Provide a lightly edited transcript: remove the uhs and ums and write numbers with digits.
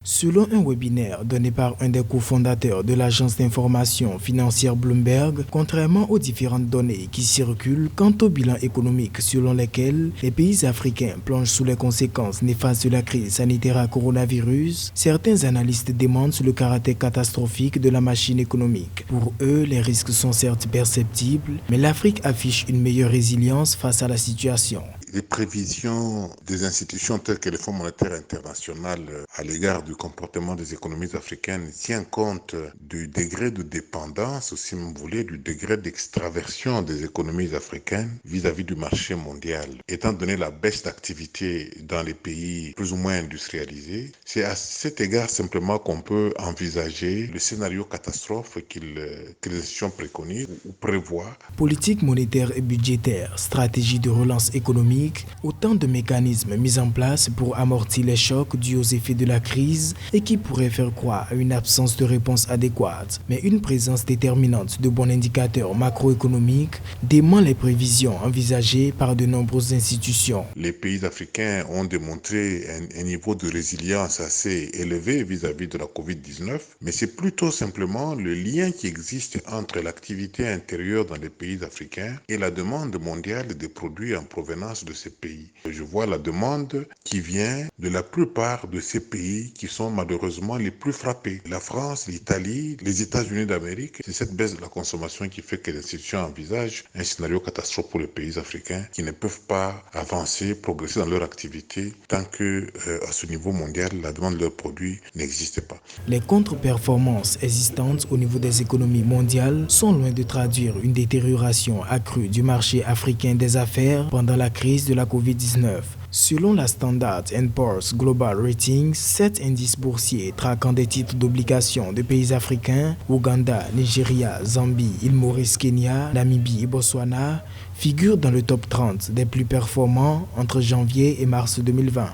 Selon un webinaire donné par un des cofondateurs de l'agence d'information financière Bloomberg, contrairement aux différentes données qui circulent quant au bilan économique selon lesquels les pays africains plongent sous les conséquences néfastes de la crise sanitaire à coronavirus, certains analystes démentent le caractère catastrophique de la machine économique. Pour eux, les risques sont certes perceptibles, mais l'Afrique affiche une meilleure résilience face à la situation. Les prévisions des institutions telles que le Fonds monétaire international à l'égard du comportement des économies africaines tiennent compte du degré de dépendance, ou si vous voulez, du degré d'extraversion des économies africaines vis-à-vis du marché mondial. Étant donné la baisse d'activité dans les pays plus ou moins industrialisés, c'est à cet égard simplement qu'on peut envisager le scénario catastrophe que les institutions préconisent ou prévoient. Politique monétaire et budgétaire, stratégie de relance économique, autant de mécanismes mis en place pour amortir les chocs dus aux effets de la crise et qui pourraient faire croire à une absence de réponse adéquate. Mais une présence déterminante de bons indicateurs macroéconomiques dément les prévisions envisagées par de nombreuses institutions. Les pays africains ont démontré un niveau de résilience assez élevé vis-à-vis de la COVID-19, mais c'est plutôt simplement le lien qui existe entre l'activité intérieure dans les pays africains et la demande mondiale des produits en provenance de ces pays. Je vois la demande qui vient de la plupart de ces pays qui sont malheureusement les plus frappés. La France, l'Italie, les États-Unis d'Amérique. C'est cette baisse de la consommation qui fait que les institutions envisagent un scénario catastrophe pour les pays africains qui ne peuvent pas avancer, progresser dans leur activité tant que à ce niveau mondial, la demande de leurs produits n'existe pas. Les contre-performances existantes au niveau des économies mondiales sont loin de traduire une détérioration accrue du marché africain des affaires pendant la crise de la COVID-19. Selon la Standard & Poor's Global Ratings, 7 indices boursiers traquant des titres d'obligations de pays africains, Ouganda, Nigeria, Zambie, île Maurice, Kenya, Namibie et Botswana, figurent dans le top 30 des plus performants entre janvier et mars 2020.